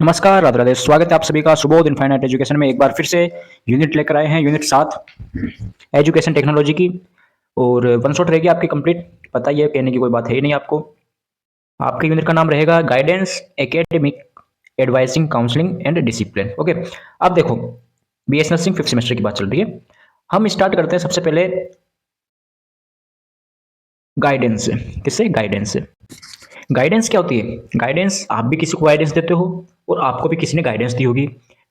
नमस्कार, राधे राधे। स्वागत है आप सभी का सुबोध इनफाइनाइट एजुकेशन में। एक बार फिर से यूनिट लेकर आए हैं, यूनिट 7 एजुकेशन टेक्नोलॉजी की। और वन शॉट रहेगी आपकी कंप्लीट। पता ही है, कहने की कोई बात है ही नहीं आपको। आपके यूनिट का नाम रहेगा guidance academic advising counselling and discipline. Okay, अब देखो, BS नर्सिंग 5th सेमेस्टर की बात चल रही है। हम स्टार्ट करते हैं सबसे पहले गाइडेंस से। किससे? गाइडेंस से। गाइडेंस क्या होती है? गाइडेंस, आप भी किसी को गाइडेंस देते हो और आपको भी किसी ने गाइडेंस दी होगी।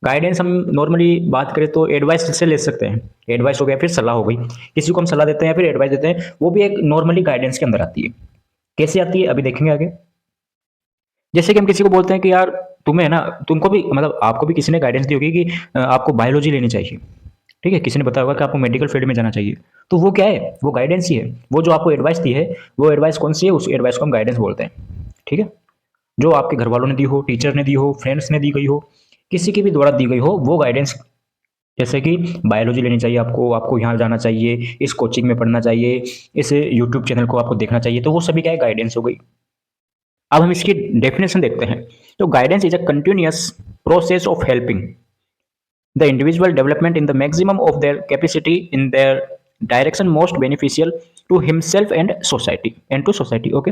गाइडेंस हम नॉर्मली बात करें तो एडवाइस से ले सकते हैं। एडवाइस हो गया, फिर सलाह हो गई। किसी को हम सलाह देते हैं फिर एडवाइस देते हैं, वो भी एक नॉर्मली गाइडेंस के अंदर आती है। कैसे आती है अभी देखेंगे आगे। जैसे कि हम किसी को बोलते हैं कि यार तुम्हें ना, तुमको भी मतलब आपको भी किसी ने गाइडेंस दी होगी कि आपको बायोलॉजी लेनी चाहिए। ठीक है, किसी ने बताया होगा कि आपको मेडिकल फील्ड में जाना चाहिए। तो वो क्या है? वो गाइडेंस ही है। वो जो आपको एडवाइस दी है, वो एडवाइस कौन सी है? उस एडवाइस को हम गाइडेंस बोलते हैं। ठीक है, जो आपके घर वालों ने दी हो, टीचर ने दी हो, फ्रेंड्स ने दी गई हो, किसी के भी द्वारा दी गई हो, वो गाइडेंस। जैसे कि बायोलॉजी लेनी चाहिए आपको, आपको यहाँ जाना चाहिए, इस कोचिंग में पढ़ना चाहिए, इस यूट्यूब चैनल को आपको देखना चाहिए, तो वो सभी क्या है? गाइडेंस हो गई। अब हम इसकी डेफिनेशन देखते हैं। तो guidance is a continuous process of helping the individual development in the maximum of their capacity in their direction most beneficial to himself and to society. Okay,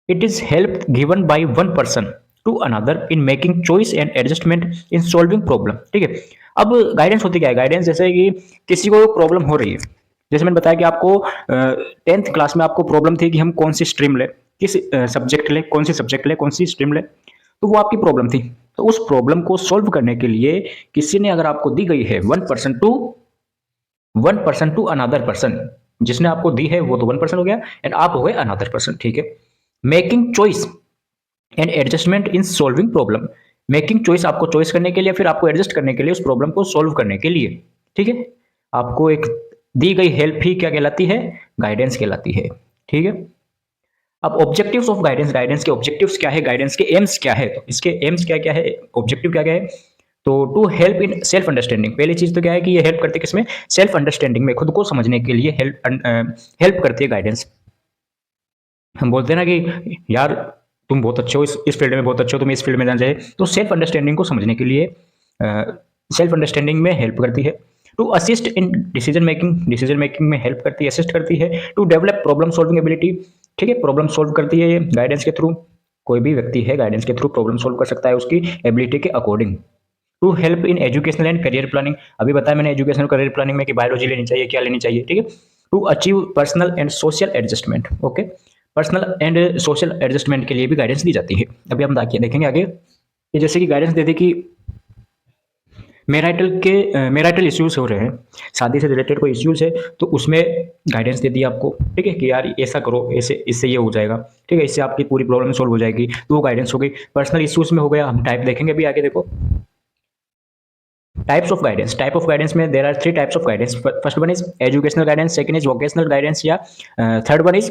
it is help given by one person to another in making choice and adjustment in solving problem। ठीक है, अब guidance होती क्या है? Guidance जैसे कि किसी को प्रॉब्लम हो रही है। जैसे मैंने बताया कि आपको 10th क्लास में आपको प्रॉब्लम थी कि हम कौन सी स्ट्रीम ले, किस सब्जेक्ट ले, कौन सी सब्जेक्ट ले, कौन सी स्ट्रीम ले। तो वो आपकी प्रॉब्लम थी। तो उस प्रॉब्लम को सॉल्व करने के लिए किसी ने अगर आपको दी गई है one person to another person, जिसने आपको दी है वो तो वन पर्सन हो गया एंड आप हो गए अनदर पर्सन। ठीक है, making choice and adjustment in solving problem. Making choice, आपको चॉइस करने के लिए, फिर आपको एडजस्ट करने के लिए, उस प्रॉब्लम को सॉल्व करने के लिए। ठीक है, आपको एक दी गई हेल्प ही क्या कहलाती है? गाइडेंस कहलाती है। ठीक है, अब ऑब्जेक्टिव्स ऑफ गाइडेंस। गाइडेंस के ऑब्जेक्टिव्स क्या है? गाइडेंस के एम्स क्या है? तो इसके एम्स क्या क्या है, ऑब्जेक्टिव क्या क्या है? तो to help in self understanding. पहली चीज तो क्या है कि ये हेल्प करती है किसमें? सेल्फ अंडरस्टैंडिंग में, खुद को समझने के लिए हेल्प करती है गाइडेंस। हम बोलते हैं ना कि यार तुम बहुत अच्छे हो, इस फील्ड में बहुत अच्छे हो, तुम्हें इस फील्ड में जाना चाहिए। तो सेल्फ अंडरस्टैंडिंग को समझने के लिए सेल्फ अंडरस्टैंडिंग में हेल्प करती है। To assist in decision making में हेल्प करती है, असिस्ट करती है। To develop problem solving ability. ठीक है, प्रॉब्लम सॉल्व करती है ये गाइडेंस के थ्रू। कोई भी व्यक्ति है गाइडेंस के थ्रू प्रॉब्लम सॉल्व कर सकता है उसकी एबिलिटी के according. To help in educational and career planning. अभी बताया मैंने एजुकेशनल करियर प्लानिंग में कि बायोलॉजी लेनी चाहिए, क्या लेनी चाहिए। ठीक है, to achieve personal and social adjustment. Okay, personal and social adjustment के लिए भी गाइडेंस दी जाती है। अभी हम देखेंगे आगे कि जैसे कि गाइडेंस दे दी कि मैरिटल इश्यूज हो रहे हैं, शादी से रिलेटेड कोई इश्यूज है, तो उसमें गाइडेंस दे दी आपको। ठीक है, कि यार ऐसा करो, ऐसे इससे ये हो जाएगा। ठीक है, इससे आपकी पूरी प्रॉब्लम सॉल्व हो जाएगी, तो वो गाइडेंस हो गई। पर्सनल इश्यूज में हो गया। हम टाइप देखेंगे भी आगे, देखो टाइप ऑफ गाइडेंस में there are 3 types of guidance. First one is educational guidance, second is vocational guidance, या third one is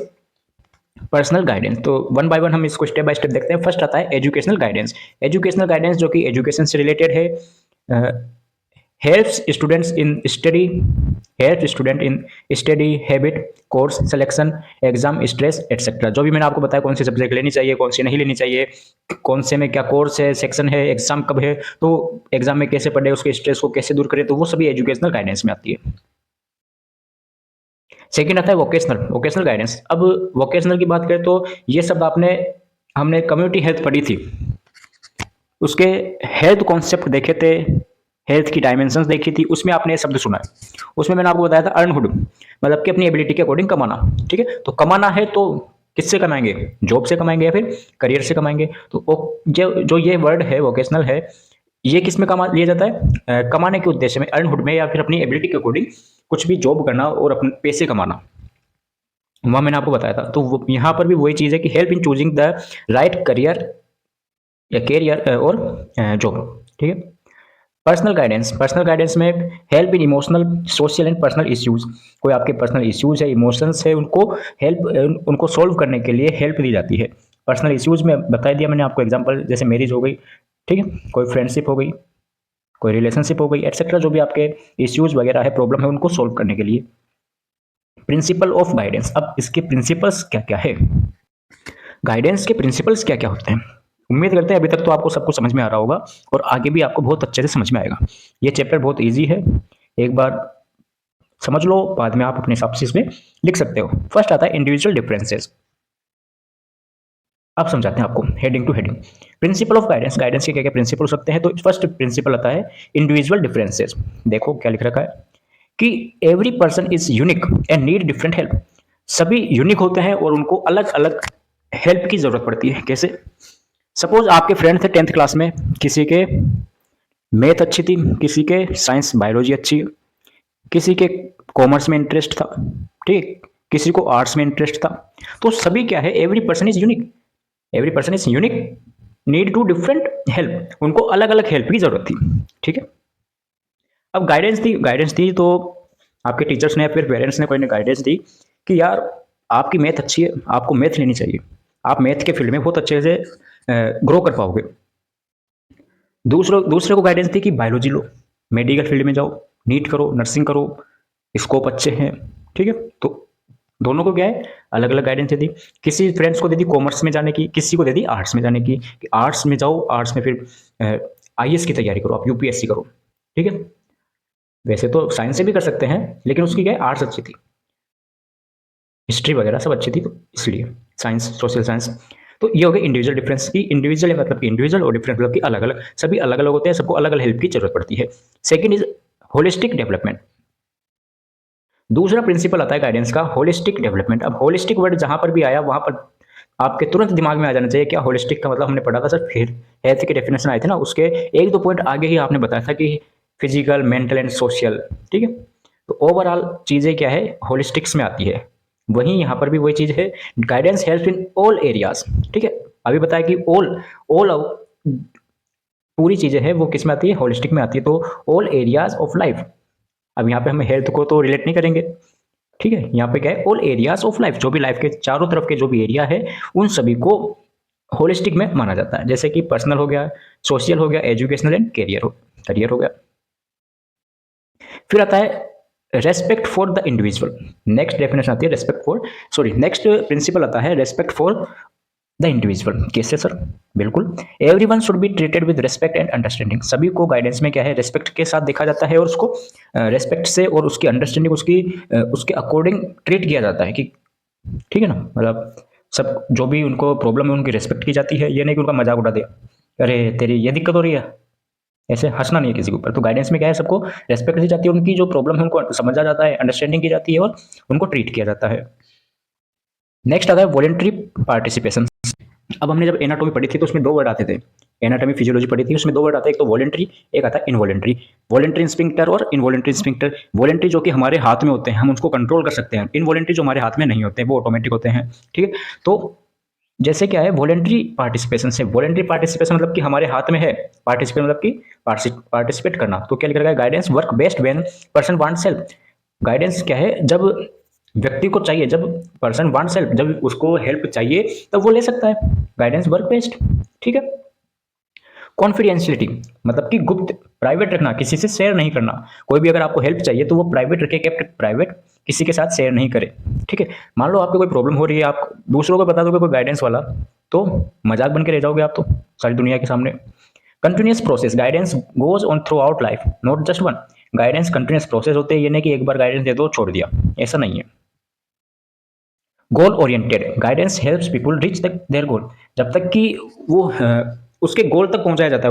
personal guidance. तो वन बाय वन हम इसको स्टेप बाय स्टेप देखते हैं। फर्स्ट आता है एजुकेशनल गाइडेंस। एजुकेशनल गाइडेंस जो कि एजुकेशन से रिलेटेड है। Helps students in study help student in study habit, course selection, exam stress etcetera. जो भी मैंने आपको बताया, कौन सी सब्जेक्ट लेनी चाहिए, कौन सी नहीं लेनी चाहिए, कौन से में क्या कोर्स है, सेक्शन है, एग्जाम कब है, तो एग्जाम में कैसे पढ़े, उसके स्ट्रेस को कैसे दूर करें, तो वो सभी एजुकेशनल गाइडेंस में आती है। सेकंड आता है वोकेशनल गाइडेंस। अब वोकेशनल की बात करें तो ये सब हमने कम्युनिटी हेल्थ पढ़ी थी, उसके हेल्थ कॉन्सेप्ट देखे थे, हेल्थ की डायमेंशंस देखी थी, उसमें आपने ये शब्द सुना है। उसमें मैंने आपको बताया था अर्नहुड, मतलब कि अपनी एबिलिटी के अकॉर्डिंग कमाना। ठीक है, तो कमाना है तो किससे कमाएंगे? जॉब से कमाएंगे या फिर करियर से कमाएंगे। तो जो ये वर्ड है वोकेशनल है, ये किस में कमा लिया जाता है? कमाने के उद्देश्य में, अर्नहुड में, या फिर अपनी एबिलिटी के अकॉर्डिंग कुछ भी जॉब करना और अपने पैसे कमाना। वहाँ मैंने आपको बताया था। तो यहाँ पर भी वही चीज़ है कि help in choosing the right career या कैरियर और जॉब। ठीक है, पर्सनल गाइडेंस में help in emotional, social and personal issues. कोई आपके पर्सनल इश्यूज है, इमोशंस है, उनको सॉल्व करने के लिए हेल्प दी जाती है। पर्सनल इश्यूज में बता दिया मैंने आपको एग्जांपल, जैसे मैरिज हो गई, ठीक है, कोई फ्रेंडशिप हो गई, कोई रिलेशनशिप हो गई, एटसेट्रा। जो भी आपके इश्यूज वगैरह है, प्रॉब्लम है, उनको सॉल्व करने के लिए। Principle of guidance. अब इसके प्रिंसिपल्स क्या क्या है? गाइडेंस के प्रिंसिपल्स क्या क्या होते हैं? उम्मीद करते हैं अभी तक तो आपको सब कुछ समझ में आ रहा होगा और आगे भी आपको बहुत अच्छे से समझ में आएगा। ये चैप्टर बहुत ईजी है, एक बार समझ लो, बाद में आप अपने हिसाब से इसमें लिख सकते हो। फर्स्ट आता है इंडिविजुअल डिफरेंसेस। अब समझाते हैं आपको heading two heading. Principle of guidance, guidance के क्या क्या प्रिंसिपल हो सकते हैं। तो फर्स्ट प्रिंसिपल आता है इंडिविजुअल डिफरेंसेस। देखो क्या लिख रखा है कि every person is unique and need different help. सभी यूनिक होते हैं और उनको अलग अलग हेल्प की जरूरत पड़ती है। कैसे? सपोज आपके फ्रेंड थे 10th क्लास में, किसी के मैथ अच्छी थी, किसी के साइंस बायोलॉजी अच्छी, किसी के कॉमर्स में इंटरेस्ट था, ठीक, किसी को आर्ट्स में इंटरेस्ट था। तो सभी क्या है, every person is unique, every person is unique, need to different help, उनको अलग अलग हेल्प की जरूरत थी। ठीक है। अब गाइडेंस दी तो आपके टीचर्स ने या फिर पेरेंट्स ने कोई ने गाइडेंस दी कि यार आपकी मैथ अच्छी है, आपको मैथ लेनी चाहिए, आप मैथ के फील्ड में बहुत अच्छे से ग्रो कर पाओगे। दूसरे दूसरे को गाइडेंस दी कि बायोलॉजी लो, मेडिकल फील्ड में जाओ, नीट करो, नर्सिंग करो, स्कोप अच्छे हैं। ठीक है। तो दोनों को क्या है, अलग अलग गाइडेंस दे दी। किसी फ्रेंड्स को दे दी कॉमर्स में जाने की, किसी को दे दी आर्ट्स में जाने की, कि आर्ट्स में जाओ, आर्ट्स में फिर आईएएस की तैयारी करो, आप यूपीएससी करो। ठीक है। वैसे तो साइंस से भी कर सकते हैं, लेकिन उसकी क्या है, आर्ट्स अच्छी थी, हिस्ट्री वगैरह सब अच्छी थी, तो इसलिए साइंस, सोशल साइंस। तो ये हो गया इंडिविजुअल डिफरेंस की। इंडिविजुअल मतलब कि इंडिविजुअल और डिफरेंट मतलब कि अलग अलग, सभी अलग अलग होते हैं, सबको अलग अलग हेल्प की जरूरत पड़ती है। Second is holistic development. दूसरा प्रिंसिपल आता है गाइडेंस का, होलिस्टिक डेवलपमेंट। अब होलिस्टिक वर्ड जहां पर भी आया वहां पर आपके तुरंत दिमाग में आ जाना चाहिए क्या होलिस्टिक का मतलब हमने पढ़ा था सर, फिर हेल्थ के डेफिनेशन आए थे ना, उसके एक दो पॉइंट आगे ही आपने बताया था कि फिजिकल, मेंटल एंड सोशल। ठीक है। तो ओवरऑल चीजें क्या है, होलिस्टिक्स में आती है। वहीं यहाँ पर भी वही चीज है, guidance help in all areas. ठीक है। अभी बताया कि ऑल ऑल पूरी चीजें हैं वो किस में आती है, होलिस्टिक में आती है। तो ऑल एरियाज ऑफ लाइफ, अब यहाँ पे हम हेल्थ को तो रिलेट नहीं करेंगे। ठीक है। यहाँ पे क्या है, ऑल एरियाज ऑफ लाइफ, जो भी लाइफ के चारों तरफ के जो भी एरिया है उन सभी को होलिस्टिक में माना जाता है। जैसे कि पर्सनल हो गया, सोशल हो गया, एजुकेशनल एंड करियर हो गया। फिर आता है respect for the individual. Next definition आती है respect for, sorry next principle आता है रेस्पेक्ट फॉर द इंडिविजुअल। कैसे सर? बिल्कुल, everyone should be treated with respect and understanding. सभी को गाइडेंस में क्या है, रिस्पेक्ट के साथ देखा जाता है और उसको रिस्पेक्ट से और उसकी अंडरस्टैंडिंग उसके अकॉर्डिंग ट्रीट किया जाता है कि ठीक है ना, मतलब सब जो भी उनको प्रॉब्लम है उनकी रिस्पेक्ट की जाती है। ये नहीं कि उनका मजाक उड़ा दिया, अरे तेरी ये दिक्कत हो रही है, ऐसे हंसना नहीं है किसी के ऊपर। तो गाइडेंस में क्या है, सबको रेस्पेक्ट दी जाती है, उनकी जो प्रॉब्लम है उनको समझा जाता है, अंडरस्टैंडिंग की जाती है और उनको ट्रीट किया जाता है। नेक्स्ट आता है वॉलेंट्री पार्टिसिपेशन। अब हमने जब एनाटॉमी पढ़ी थी तो उसमें दो वर्ड आते थे, एनाटॉमी फिजियोलॉजी पढ़ी थी, उसमें दो वर्ड आते हैं, एक तो वॉलेंट्री, एक आता है इनवॉलेंट्री। वॉलेंट्री इंस्टिंक्टर और इनवॉलेंट्री इंस्टिंक्टर। वॉलेंट्री जो कि हमारे हाथ में होते हैं, हम उसको कंट्रोल कर सकते हैं। इनवॉलेंट्री जो हमारे हाथ में नहीं होते हैं, वो ऑटोमेटिक होते हैं। ठीक है। तो जैसे क्या है, वॉलेंट्री पार्टिसिपेशन से, वॉलेंट्री पार्टिसिपेशन मतलब कि हमारे हाथ में है, पार्टिसिपेट मतलब कि पार्टिसिपेट करना। तो क्या लिखा है, guidance work best when person wants help. Guidance क्या है, जब व्यक्ति को चाहिए, जब पर्सन वांट्स हेल्प, जब उसको हेल्प चाहिए तब वो ले सकता है। Guidance work best. ठीक है। कॉन्फिडेंशियलिटी मतलब कि गुप्त, प्राइवेट रखना, किसी से शेयर नहीं करना। कोई भी अगर आपको हेल्प चाहिए तो वो प्राइवेट रखे, केप्ट प्राइवेट, किसी के साथ शेयर नहीं करे। ठीक है। मान लो आपको कोई प्रॉब्लम हो रही है, आप दूसरों को बता दोगे कोई गाइडेंस वाला, तो मजाक बन के रह जाओगे आप तो सारी दुनिया के सामने। Continuous process, guidance goes on through out life, not just one. Guidance continuous process होते हैं, ये नहीं कि एक बार गाइडेंस दे दो छोड़ दिया, ऐसा नहीं है। Goal oriented, guidance helps people reach there गोल। जब तक कि वो उसके गोल तक पहुंचाया जाता है,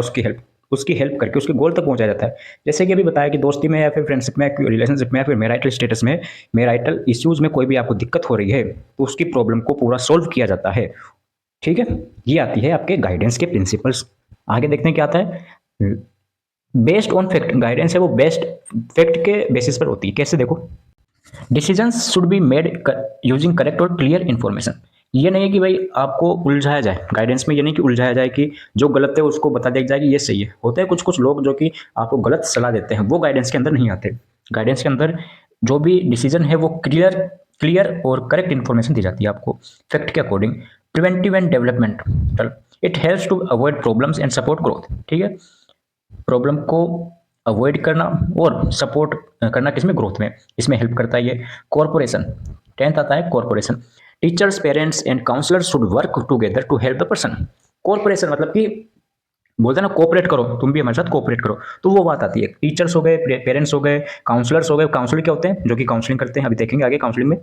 उसकी हेल्प करके उसके गोल तक पहुंचाया जाता है। जैसे कि अभी बताया कि दोस्ती में या फिर फ्रेंडशिप में, रिलेशनशिप में या फिर मैरिटल स्टेटस में, मैरिटल इश्यूज में कोई भी आपको दिक्कत हो रही है तो उसकी प्रॉब्लम को पूरा सोल्व किया जाता है। ठीक है। ये आती है आपके गाइडेंस के प्रिंसिपल्स। आगे देखते हैं क्या आता है, बेस्ड ऑन फैक्ट। गाइडेंस है वो बेस्ट फैक्ट के बेसिस पर होती है। कैसे? देखो, decisions should be made using correct और क्लियर इन्फॉर्मेशन। ये नहीं है कि भाई आपको उलझाया जाए, गाइडेंस में ये नहीं कि उलझाया जाए कि जो गलत है उसको बता दिया जाए कि ये सही है। होते हैं कुछ कुछ लोग जो कि आपको गलत सलाह देते हैं, वो गाइडेंस के अंदर नहीं आते। गाइडेंस के अंदर जो भी डिसीजन है वो क्लियर और करेक्ट इन्फॉर्मेशन दी जाती है आपको फैक्ट के according. Preventive and development, it helps to avoid problems and support growth. ठीक है। प्रॉब्लम को अवॉइड करना और सपोर्ट करना किसमें, ग्रोथ में, इसमें हेल्प करता है ये। कॉर्पोरेशन, 10th आता है corporation. Teachers, parents and counsellors should work together to help the person. Corporation मतलब कि बोलते हैं ना कोऑपरेट करो, तुम भी हमारे साथ कोऑपरेट करो, तो वो बात आती है। टीचर्स हो गए, पेरेंट्स हो गए, काउंसलर्स हो गए। काउंसलर क्या होते हैं? जो कि काउंसलिंग करते हैं, अभी देखेंगे आगे काउंसलिंग में।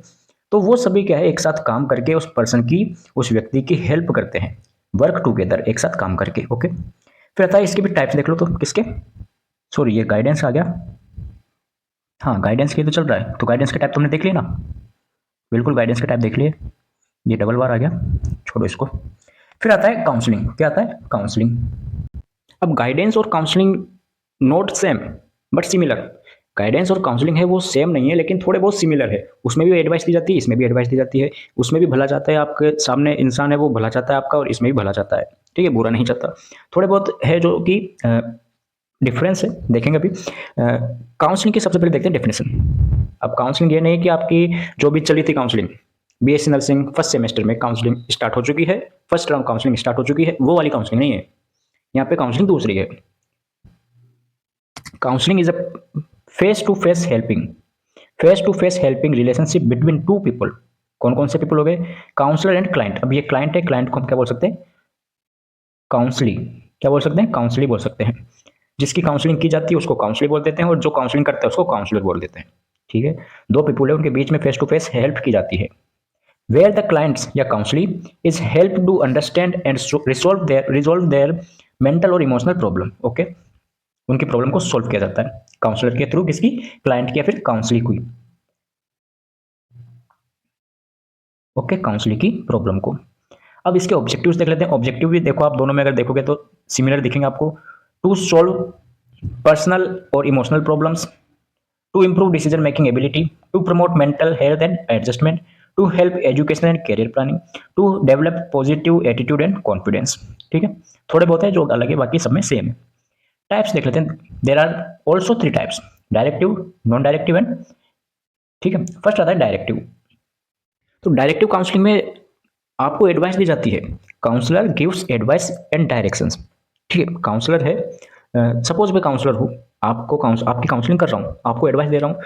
तो वो सभी क्या है, एक साथ काम करके उस पर्सन की, उस व्यक्ति की हेल्प करते हैं, वर्क टुगेदर, एक साथ काम करके। ओके, फिर आता है इसके भी टाइप्स देख लो तो किसके, सॉरी ये गाइडेंस आ गया, हाँ गाइडेंस के तो चल रहा है, तो गाइडेंस के टाइप तुमने देख लिया ना, बिल्कुल गाइडेंस के टाइप देख लिए। ये डबल बार आ गया, छोड़ो इसको। फिर आता है काउंसलिंग। क्या आता है? काउंसलिंग। अब गाइडेंस और counselling not same but similar. Guidance और काउंसलिंग है वो सेम नहीं है, लेकिन थोड़े बहुत सिमिलर है। उसमें भी एडवाइस दी जाती है, इसमें भी एडवाइस दी जाती है। उसमें भी भला चाहता है, आपके सामने इंसान है वो भला चाहता है आपका, और इसमें भी भला चाहता है, ठीक है, बुरा नहीं चाहता। थोड़े बहुत है जो कि डिफरेंस है, देखेंगे अभी। काउंसलिंग की सबसे पहले देखते हैं डेफिनेशन। अब काउंसलिंग ये नहीं कि आपकी जो भी चली थी counselling, BSc nursing first semester में काउंसलिंग स्टार्ट हो चुकी है, फर्स्ट राउंड काउंसलिंग स्टार्ट हो चुकी है, वो वाली काउंसलिंग नहीं है। यहाँ पे काउंसलिंग दूसरी है। Counselling is a face to face helping, face to face helping relationship between two people. कौन कौन से पीपल हो गए? Counsellor and client. अब ये क्लाइंट है, क्लाइंट को हम क्या बोल सकते हैं? काउंसली। क्या बोल सकते हैं? काउंसली बोल सकते हैं। जिसकी काउंसलिंग की जाती है उसको काउंसली बोल देते हैं, और जो काउंसलिंग करता है उसको काउंसलर बोल देते हैं, ठीक है। दो पीपल है, उनके बीच में फेस टू फेस हेल्प की जाती है। वेयर द क्लाइंट्स या counselee is help to understand and resolve their mental और इमोशनल प्रॉब्लम। ओके, उनकी प्रॉब्लम को सोल्व किया जाता है काउंसलर के थ्रू, किसकी? क्लाइंट की या फिर काउंसलिंग की। ओके, काउंसलिंग की प्रॉब्लम को। अब इसके ऑब्जेक्टिव्स देख लेते हैं। ऑब्जेक्टिव भी देखो आप दोनों में अगर देखोगे तो सिमिलर दिखेंगे आपको। टू सॉल्व पर्सनल और emotional problems, to improve decision making ability, to promote mental health and adjustment, to help education and career planning, to develop positive attitude and confidence। ठीक है, थोड़े बहुत है जो अलग है, बाकी सब में सेम है। टाइप्स देख लेते हैं। There are also 3 types, directive, non directive and, ठीक है। फर्स्ट आता है डायरेक्टिव। तो डायरेक्टिव काउंसलिंग में आपको एडवाइस दी जाती है। Counsellor gives advice and directions, ठीक है। काउंसलर है, सपोज मैं काउंसलर हूँ, आपकी काउंसलिंग कर रहा हूँ, आपको एडवाइस दे रहा हूँ,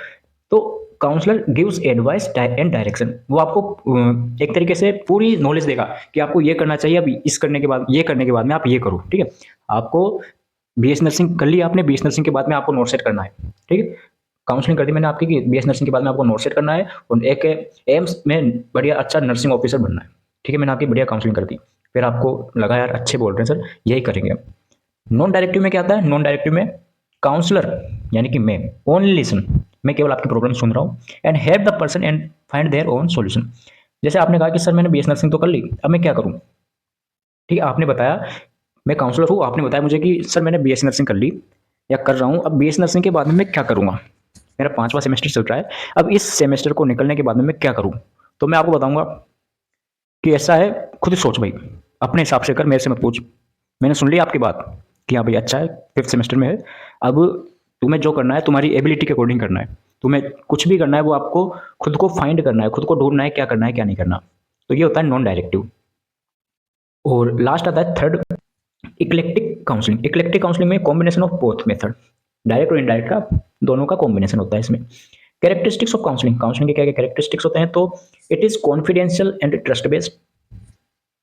तो counsellor gives advice and direction. वो आपको एक तरीके से पूरी नॉलेज देगा कि आपको ये करना चाहिए, अभी इस करने के बाद, ये करने के बाद में आप ये करो, ठीक है। आपको बीएस नर्सिंग कर ली आपने, बीएस नर्सिंग के बाद में आपको नोट सेट करना है, ठीक है। काउंसलिंग कर दी मैंने आपकी कि बीएस नर्सिंग के बाद में आपको नोट सेट करना है, और एक एम्स में बढ़िया अच्छा नर्सिंग ऑफिसर बनना है, ठीक है। मैंने आपकी बढ़िया काउंसलिंग कर दी, फिर आपको लगा यार अच्छे बोल रहे हैं सर, यही करेंगे। नॉन डायरेक्टिव में क्या आता है? नॉन डायरेक्टिव में काउंसलर यानी कि मैं ओनली लिसन, मैं केवल आपकी प्रॉब्लम सुन रहा हूँ, and help the person and find their own solution. जैसे आपने कहा कि सर मैंने बीएस नर्सिंग तो कर ली, अब मैं क्या करूँ, ठीक है। आपने बताया, मैं काउंसलर हूँ, आपने बताया मुझे कि सर मैंने बीएस नर्सिंग कर ली या कर रहा हूँ, अब बीएस नर्सिंग के बाद में मैं क्या करूँगा? मेरा 5वां सेमेस्टर चल रहा है, अब इस सेमेस्टर को निकलने के बाद में मैं क्या करूँ? तो मैं आपको बताऊंगा कि ऐसा है, खुद सोच भाई, अपने हिसाब से कर, मेरे से मत पूछ। मैंने सुन ली आपकी बात कि हाँ भाई अच्छा है, 5th सेमेस्टर में है, अब तुम्हें जो करना है तुम्हारी एबिलिटी के अकॉर्डिंग करना है, तुम्हें कुछ भी करना है वो आपको खुद को फाइंड करना है, खुद को ढूंढना है क्या करना है क्या नहीं करना। तो ये होता है नॉन डायरेक्टिव। और लास्ट आता है third, eclectic counselling. Eclectic counselling में combination of both method, direct और इनडायरेक्ट का दोनों का कॉम्बिनेशन होता है इसमें। कैरेक्टरिस्टिक्स ऑफ काउंसलिंग, काउंसलिंग के क्या क्या कैरेक्टरिस्टिक्स होते हैं? तो it is confidential and trust based.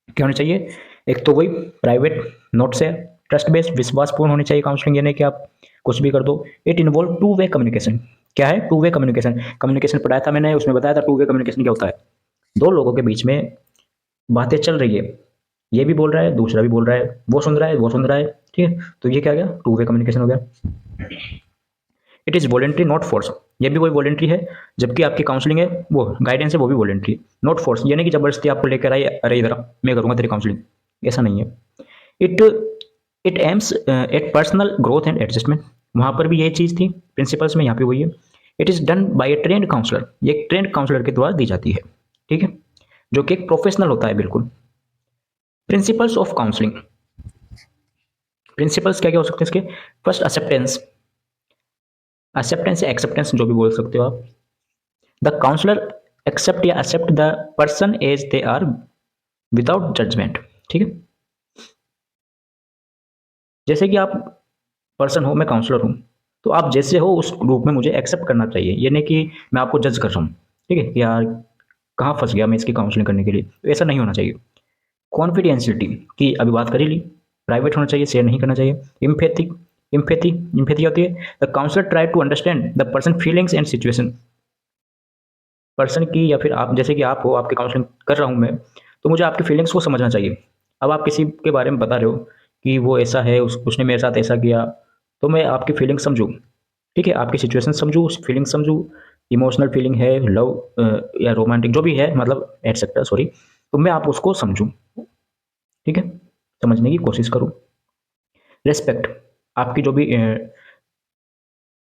क्या होनी चाहिए? एक तो वही प्राइवेट नोट से, ट्रस्ट बेस्ड विश्वासपूर्ण होनी चाहिए काउंसलिंग, यानी कि आप कुछ भी कर दो। It involve two way communication. क्या है टू वे कम्युनिकेशन? कम्युनिकेशन पढ़ाया था मैंने, उसमें बताया था टू वे कम्युनिकेशन क्या होता है। दो लोगों के बीच में बातें चल रही है, ये भी बोल रहा है, दूसरा भी बोल रहा है, वो सुन रहा है, वो सुन रहा है, ठीक है। तो ये क्या गया? टू वे कम्युनिकेशन हो गया। It is voluntary not force, ये भी कोई वॉलेंट्री है, जबकि आपकी काउंसलिंग है वो गाइडेंस है वो भी वॉलेंट्री, नॉट फोर्स, यानी कि जबरदस्ती आपको लेकर आई, अरे इधर मैं करूँगा तेरी काउंसलिंग, ऐसा नहीं है। It it aims at personal growth and adjustment, वहाँ पर भी यही चीज़ थी प्रिंसिपल्स में, यहाँ पे वही है। It is done by a trained counsellor, ये एक ट्रेंड काउंसलर के द्वारा दी जाती है, ठीक है, जो कि एक प्रोफेशनल होता है बिल्कुल। प्रिंसिपल्स ऑफ काउंसलिंग, प्रिंसिपल्स क्या क्या हो सकते हैं इसके? फर्स्ट एक्सेप्टेंस, एक्सेप्टेंस या एक्सेप्टेंस जो भी बोल सकते हो आप। द काउंसलर एक्सेप्ट या accept the person as they are without judgement, ठीक है। जैसे कि आप पर्सन हो, मैं काउंसलर हूँ, तो आप जैसे हो उस ग्रुप में मुझे एक्सेप्ट करना चाहिए, ये नहीं कि मैं आपको जज कर रहा हूँ, ठीक है, कि यार कहाँ फंस गया मैं इसकी काउंसलिंग करने के लिए, तो ऐसा नहीं होना चाहिए। कॉन्फिडेंशियलिटी की अभी बात कर ही ली, प्राइवेट होना चाहिए, शेयर नहीं करना चाहिए। इम्पैथी, इम्पैथी होती है the counsellor try to understand the person feelings and situation. Person की या फिर आप, जैसे कि आप हो, आपकी काउंसलिंग कर रहा हूँ मैं, तो मुझे आपकी फीलिंग्स को समझना चाहिए। अब आप किसी के बारे में बता रहे हो कि वो ऐसा है, उसने मेरे साथ ऐसा किया, तो मैं आपकी फीलिंग समझूँ, ठीक है, आपकी सिचुएशन समझूँ, उस फीलिंग समझूँ, इमोशनल फीलिंग है, लव या रोमांटिक जो भी है, मतलब एटसेट्रा, सॉरी, तो मैं आप उसको समझूँ, ठीक है, समझने की कोशिश करूँ। रेस्पेक्ट, आपकी जो भी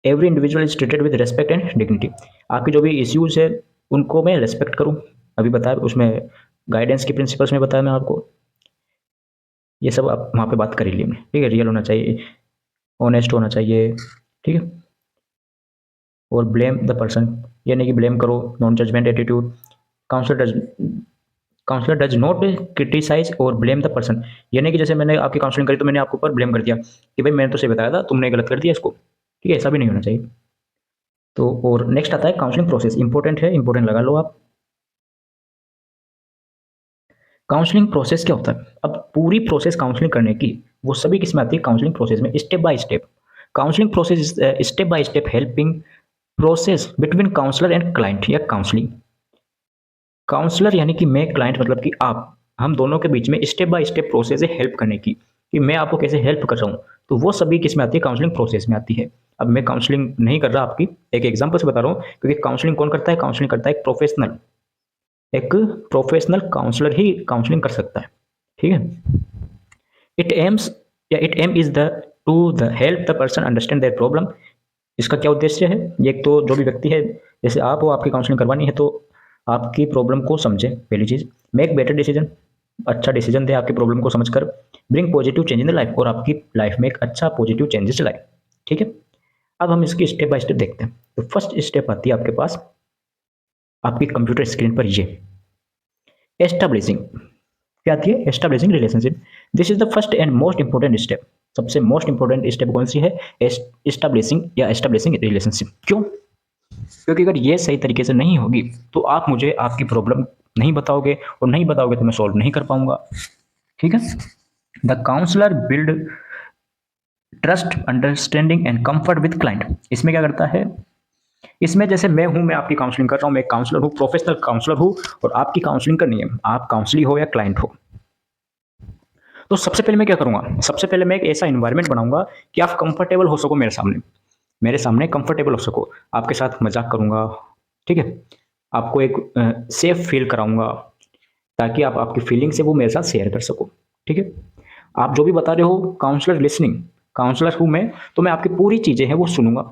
every individual is treated with respect and dignity. आपके जो भी इश्यूज है उनको मैं रेस्पेक्ट करूँ, अभी बताया उसमें गाइडेंस की प्रिंसिपल्स में बताया मैं आपको, ये सब आप वहाँ पे बात कर ही ली हमने, ठीक है। रियल होना चाहिए, ऑनेस्ट होना चाहिए, ठीक है। और ब्लेम द पर्सन, ये नहीं कि ब्लेम करो, non judgement attitude. Counsellor does counsellor does not criticise और ब्लेम द पर्सन, ये नहीं कि जैसे मैंने आपकी काउंसलिंग करी तो मैंने आपके ऊपर ब्लेम कर दिया कि भाई मैंने तो सही बताया था, तुमने गलत कर दिया इसको, ठीक है, ऐसा भी नहीं होना चाहिए। तो और नेक्स्ट आता है काउंसलिंग प्रोसेस, इंपॉर्टेंट है, इंपॉर्टेंट लगा लो आप। काउंसलिंग प्रोसेस क्या होता है? अब पूरी प्रोसेस काउंसलिंग करने की वो सभी किस्में आती है काउंसलिंग प्रोसेस में, step by step. Counselling process, step by step helping process between counsellor and client या काउंसलिंग। काउंसलर यानी कि मैं, क्लाइंट मतलब कि आप, हम दोनों के बीच में स्टेप बाय स्टेप प्रोसेस है हेल्प करने की, कि मैं आपको कैसे हेल्प कर रहा हूँ, तो वो सभी किस्में आती है काउंसलिंग प्रोसेस में आती है। अब मैं काउंसलिंग नहीं कर रहा आपकी, एक एग्जांपल से बता रहा हूँ, क्योंकि काउंसलिंग कौन करता है? काउंसलिंग करता है एक प्रोफेशनल काउंसलर ही काउंसलिंग कर सकता है, ठीक है। इट एम्स या it aim is the to the help the person understand their problem. इसका क्या उद्देश्य है? ये एक तो जो भी व्यक्ति है, जैसे आप हो, आपकी काउंसलिंग करवानी है, तो आपकी प्रॉब्लम को समझे, पहली चीज। मेक बेटर डिसीजन, अच्छा डिसीजन दे आपकी प्रॉब्लम को समझकर। Bring positive change in the life, और आपकी लाइफ में एक अच्छा पॉजिटिव चेंजेस लाए, ठीक है। अब हम इसकी स्टेप बाय स्टेप देखते हैं। तो फर्स्ट स्टेप आती है आपके पास आपकी कंप्यूटर स्क्रीन पर, ये एस्टेब्लिशिंग, क्या आती है? Establishing relationship. This is the first and most important step. सबसे मोस्ट इंपॉर्टेंट स्टेप कौन सी है? एस्टेब्लिशिंग या एस्टेब्लिशिंग रिलेशनशिप। क्यों? क्योंकि अगर ये सही तरीके से नहीं होगी तो आप मुझे आपकी प्रॉब्लम नहीं बताओगे, और नहीं बताओगे तो मैं सॉल्व नहीं कर पाऊंगा, ठीक है। The counsellor build trust, understanding and comfort with client. इसमें क्या करता है? इसमें जैसे मैं हूं, मैं आपकी काउंसलिंग कर रहा हूं, मैं एक काउंसलर हूं, प्रोफेशनल काउंसलर हूं, और आपकी काउंसलिंग करनी है, आप काउंसली हो या क्लाइंट हो। तो सबसे पहले मैं क्या करूंगा? सबसे पहले मैं एक ऐसा इन्वायरमेंट बनाऊंगा कि आप कंफर्टेबल हो सको मेरे सामने कंफर्टेबल हो सको, आपके साथ मजाक करूंगा, ठीक है, आपको एक सेफ फील कराऊंगा, ताकि आप आपकी फीलिंग से वो मेरे साथ शेयर कर सको, ठीक है। आप जो भी बता रहे हो, काउंसलर लिसनिंग, काउंसलर हूं मैं, तो मैं आपकी पूरी चीजें हैं वो सुनूंगा,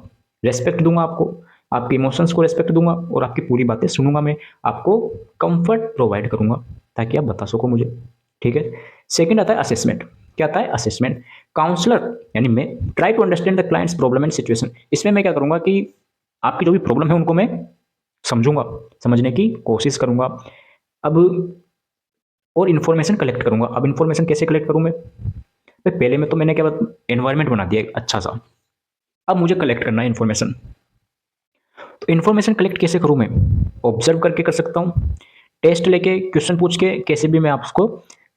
रेस्पेक्ट दूंगा आपको, आपके इमोशंस को रेस्पेक्ट दूंगा, और आपकी पूरी बातें सुनूंगा, मैं आपको कंफर्ट प्रोवाइड करूंगा ताकि आप बता सको मुझे, ठीक है। सेकंड आता है असेसमेंट। क्या आता है? असेसमेंट। काउंसलर यानी मैं try to understand the clients problem and situation. इसमें मैं क्या करूंगा कि आपकी जो भी प्रॉब्लम है उनको मैं समझूंगा, समझने की कोशिश करूंगा। अब और इन्फॉर्मेशन कलेक्ट करूंगा। अब इन्फॉर्मेशन कैसे कलेक्ट करूं मैं? पहले में तो मैंने क्या एनवायरमेंट बना दिया अच्छा सा, अब मुझे कलेक्ट करना है इन्फॉर्मेशन। तो इन्फॉर्मेशन कलेक्ट कैसे करूं मैं? ऑब्जर्व करके कर सकता हूं, टेस्ट लेके, क्वेश्चन पूछ के, कैसे भी मैं आपको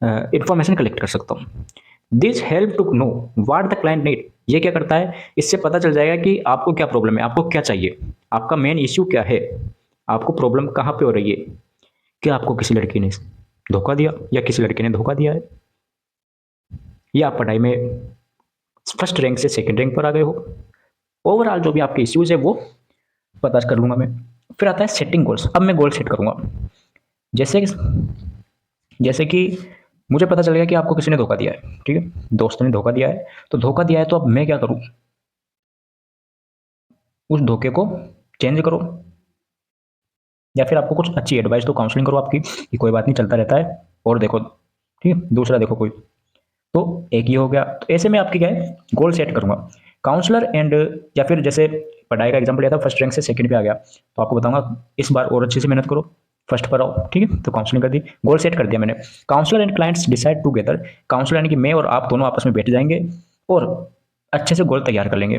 इन्फॉर्मेशन कलेक्ट कर सकता हूं। This help to know what the client need. ये क्या करता है? इससे पता चल जाएगा कि आपको क्या प्रॉब्लम है, आपको क्या चाहिए, आपका मेन इश्यू क्या है, आपको प्रॉब्लम कहाँ पे हो रही है। क्या आपको किसी लड़की ने धोखा दिया, या किसी लड़के ने धोखा दिया है, या आप पढ़ाई में फर्स्ट रैंक से सेकंड रैंक पर आ गए हो। ओवरऑल जो भी आपके इश्यूज है वो पता कर लूंगा मैं। फिर आता है सेटिंग गोल्स। अब मैं गोल सेट करूंगा, जैसे जैसे कि मुझे पता चल गया कि आपको किसी ने धोखा दिया है, ठीक है, दोस्त ने धोखा दिया है, तो धोखा दिया है तो अब मैं क्या करूं? उस धोखे को चेंज करो, या फिर आपको कुछ अच्छी एडवाइस तो काउंसलिंग करो आपकी कि कोई बात नहीं, चलता रहता है, और देखो, ठीक है, दूसरा देखो कोई। तो एक ही हो गया। तो ऐसे में आपकी क्या है, गोल सेट करूंगा काउंसलर एंड, या फिर जैसे पढ़ाई का एग्जांपल लिया था, फर्स्ट रैंक से सेकंड पे आ गया, तो आपको बताऊंगा इस बार और अच्छे से मेहनत करो, फर्स्ट पर आओ, ठीक है। तो काउंसलिंग कर दी, गोल सेट कर दिया मैंने। Counsellor and clients decide together. Counsellor यानी कि मैं और आप दोनों आपस में बैठ जाएंगे और अच्छे से गोल तैयार कर लेंगे।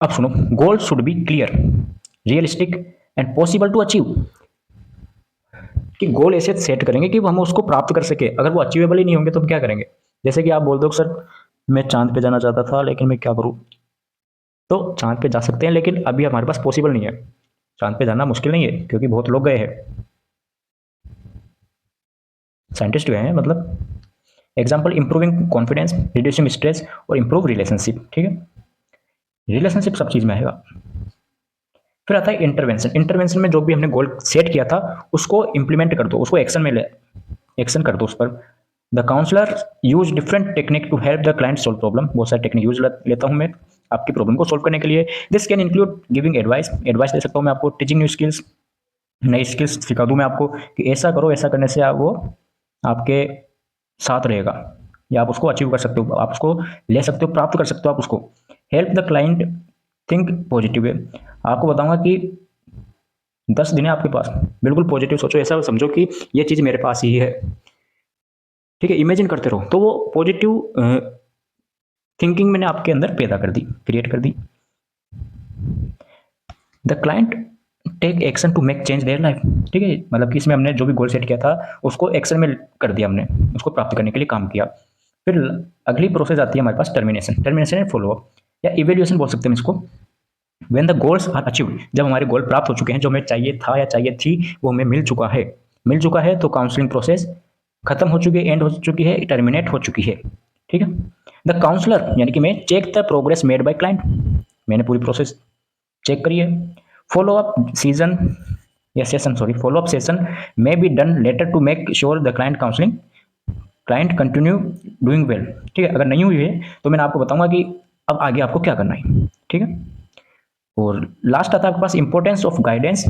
अब सुनो, goal should be clear, realistic and possible to achieve. कि गोल ऐसे सेट करेंगे कि हम उसको प्राप्त कर सके। अगर वो अचीवेबल ही नहीं होंगे तो हम क्या करेंगे? जैसे कि आप बोल दो सर मैं चांद पे जाना चाहता था लेकिन मैं क्या करूँ? तो चांद पे जा सकते हैं लेकिन अभी हमारे पास पॉसिबल नहीं है। चांद पे जाना मुश्किल नहीं है क्योंकि बहुत लोग गए हैं, साइंटिस्ट गए हैं मतलब। Example improving confidence, reducing stress और इंप्रूव रिलेशनशिप। ठीक है, रिलेशनशिप सब चीज़ में आएगा। फिर आता है इंटरवेंशन। इंटरवेंशन में जो भी हमने गोल सेट किया था उसको इंप्लीमेंट कर दो, उसको एक्शन में ले, एक्शन कर दो उस पर। The counsellor use different technique to help the client solve problem. बहुत सारे टेक्निक यूज लेता हूँ मैं आपकी प्रॉब्लम को सोल्व करने के लिए। This can include giving advice, advice दे सकता हूँ मैं आपको, टीचिंग न्यू स्किल्स, नई स्किल्स सिखा दूँ मैं आपको कि ऐसा करो, ऐसा करने से आप वो आपके साथ रहेगा या आप उसको अचीव कर सकते हो, आप उसको ले सकते हो, प्राप्त कर सकते हो आप उसको। Help the client think positive way. आपको बताऊंगा कि 10 दिन है आपके पास, बिल्कुल पॉजिटिव सोचो, ऐसा समझो कि ये चीज़ मेरे पास ही है। ठीक है, इमेजिन करते रहो, तो वो पॉजिटिव थिंकिंग मैंने आपके अंदर पैदा कर दी, क्रिएट कर दी। The client take action to make change their life. ठीक है, मतलब कि इसमें हमने जो भी गोल सेट किया था उसको एक्शन में कर दिया, हमने उसको प्राप्त करने के लिए काम किया। फिर अगली प्रोसेस आती है हमारे पास टर्मिनेशन। टर्मिनेशन है फॉलो अप या इवेल्युएशन बोल सकते हैं इसको। When the goals are achieved, जब हमारे गोल प्राप्त हो चुके हैं, जो हमें चाहिए था या चाहिए थी वो हमें मिल चुका है, मिल चुका है, तो काउंसलिंग प्रोसेस खत्म हो चुकी है, एंड हो चुकी है, टर्मिनेट हो चुकी है। ठीक है, द काउंसलर यानी कि मैं check the progress made by client, मैंने पूरी प्रोसेस चेक करी है। फॉलो अप सीजन या session, sorry, follow up session may be done later to make sure the client counselling client continue doing well. ठीक है, अगर नहीं हुई है तो मैंने आपको बताऊंगा कि अब आगे आपको क्या करना है। ठीक है, और लास्ट आता है आपके पास importance of guidance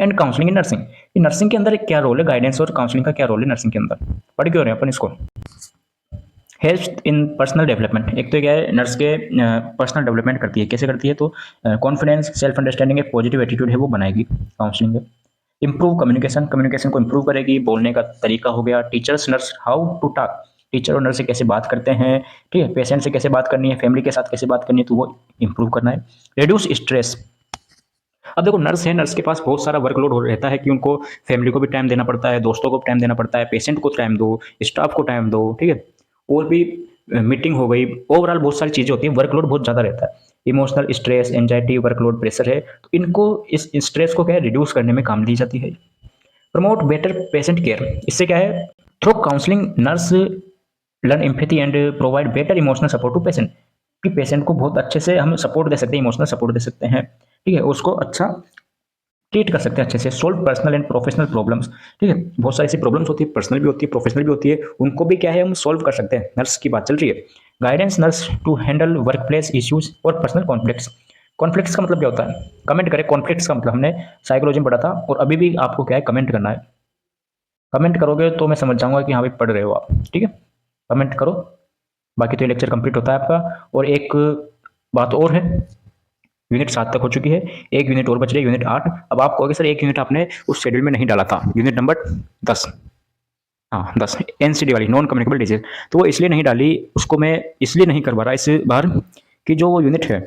and counselling in nursing. Nursing के अंदर क्या रोल है, गाइडेंस और काउंसलिंग का क्या रोल है नर्सिंग के अंदर, पढ़ क्यों रहे हैं अपन इसको। हेल्प इन पर्सनल डेवलपमेंट, एक तो क्या है नर्स के पर्सनल डेवलपमेंट करती है, कैसे करती है, तो कॉन्फिडेंस, सेल्फ अंडरस्टैंडिंग, एक पॉजिटिव एटीट्यूड है वो बनाएगी काउंसलिंग में। इंप्रूव कम्युनिकेशन, कम्युनिकेशन को इंप्रूव करेगी, बोलने का तरीका हो गया। Teachers nurse how to talk, teacher और नर्स से कैसे बात करते हैं, ठीक है, पेशेंट से कैसे बात करनी है, फैमिली के साथ कैसे बात करनी है, तो वो इंप्रूव करना है। रिड्यूस स्ट्रेस, अब देखो नर्स है, नर्स के पास बहुत सारा वर्कलोड हो रहता है कि उनको फैमिली को भी टाइम देना पड़ता है, दोस्तों को भी टाइम देना पड़ता है, पेशेंट को टाइम दो, स्टाफ को टाइम दो, ठीक है, और भी मीटिंग हो गई, ओवरऑल बहुत सारी चीज़ें होती हैं, वर्कलोड बहुत ज़्यादा रहता है। Emotional stress, anxiety, workload pressure है, तो इनको इस स्ट्रेस को क्या है रिड्यूस करने में काम ली जाती है। प्रमोट बेटर पेशेंट केयर, इससे क्या है through counselling nurse learn empathy and provide better emotional support to patient, कि पेशेंट को बहुत अच्छे से हम सपोर्ट दे सकते हैं, इमोशनल सपोर्ट दे सकते हैं, ठीक है, उसको अच्छा ट्रीट कर सकते हैं अच्छे से। Solve personal and professional problems, ठीक है, बहुत सारी ऐसी प्रॉब्लम्स होती है, पर्सनल भी होती है, प्रोफेशनल भी होती है, उनको भी क्या है हम सॉल्व कर सकते हैं, नर्स की बात चल रही है। Guidance nurse to handle work place issues और पर्सनल कॉन्फ्लिक्ट्स। कॉन्फ्लिक्ट्स का मतलब क्या होता है, कमेंट करें, कॉन्फ्लिक्ट्स का मतलब हमने साइकोलॉजी में पढ़ा था, और अभी भी आपको क्या है कमेंट करना है। कमेंट करोगे तो मैं समझ जाऊंगा कि हाँ भाई पढ़ रहे हो आप, ठीक है, कमेंट करो। बाकी तो ये लेक्चर कंप्लीट होता है आपका। और एक बात और है, यूनिट 7 तक हो चुकी है, एक यूनिट और बच रही है, यूनिट 8। अब आप कहोगे सर एक यूनिट आपने उस शेड्यूल में नहीं डाला था, यूनिट नंबर 10, हाँ 10, एनसीडी वाली, नॉन कम्युनिकेबल डिजीज, तो वो इसलिए नहीं डाली, उसको मैं इसलिए नहीं करवा रहा इस बार कि जो वो यूनिट है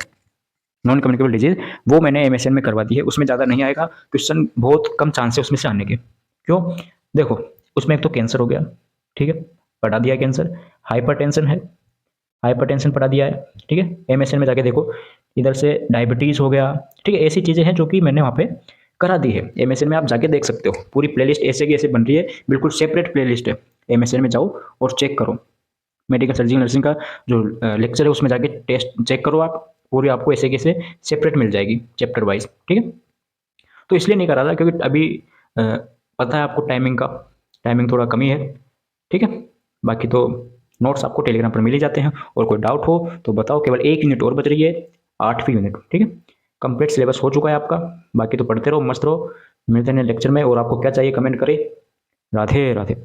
नॉन कम्युनिकेबल डिजीज वो मैंने एमएसएन में करवा दी है, उसमें ज़्यादा नहीं आएगा क्वेश्चन, बहुत कम चांस है उसमें से आने के। क्यों, देखो उसमें एक तो कैंसर हो गया, ठीक है, पढ़ा दिया कैंसर, हाइपरटेंशन है, हाइपरटेंशन पढ़ा दिया है, ठीक है, एमएसएन में जाके देखो, इधर से डायबिटीज़ हो गया, ठीक है, ऐसी चीज़ें हैं जो कि मैंने वहाँ पे करा दी है। एमएसएन में आप जाके देख सकते हो, पूरी प्लेलिस्ट ऐसे की ऐसे बन रही है, बिल्कुल सेपरेट प्लेलिस्ट है। एमएसएन में जाओ और चेक करो, मेडिकल सर्जिकल नर्सिंग का जो लेक्चर है उसमें जाके टेस्ट चेक करो आप, पूरी आपको ऐसे कैसे सेपरेट मिल जाएगी चैप्टर वाइज, ठीक है। तो इसलिए नहीं करा था क्योंकि अभी पता है आपको टाइमिंग का, टाइमिंग थोड़ा कमी है, ठीक है। बाकी तो नोट्स आपको टेलीग्राम पर मिल ही जाते हैं, और कोई डाउट हो तो बताओ। केवल एक यूनिट और बच रही है, 8वीं यूनिट, ठीक है, कंप्लीट सिलेबस हो चुका है आपका। बाकी तो पढ़ते रहो, मस्त रहो, मिलते हैं लेक्चर में, और आपको क्या चाहिए कमेंट करें। राधे राधे।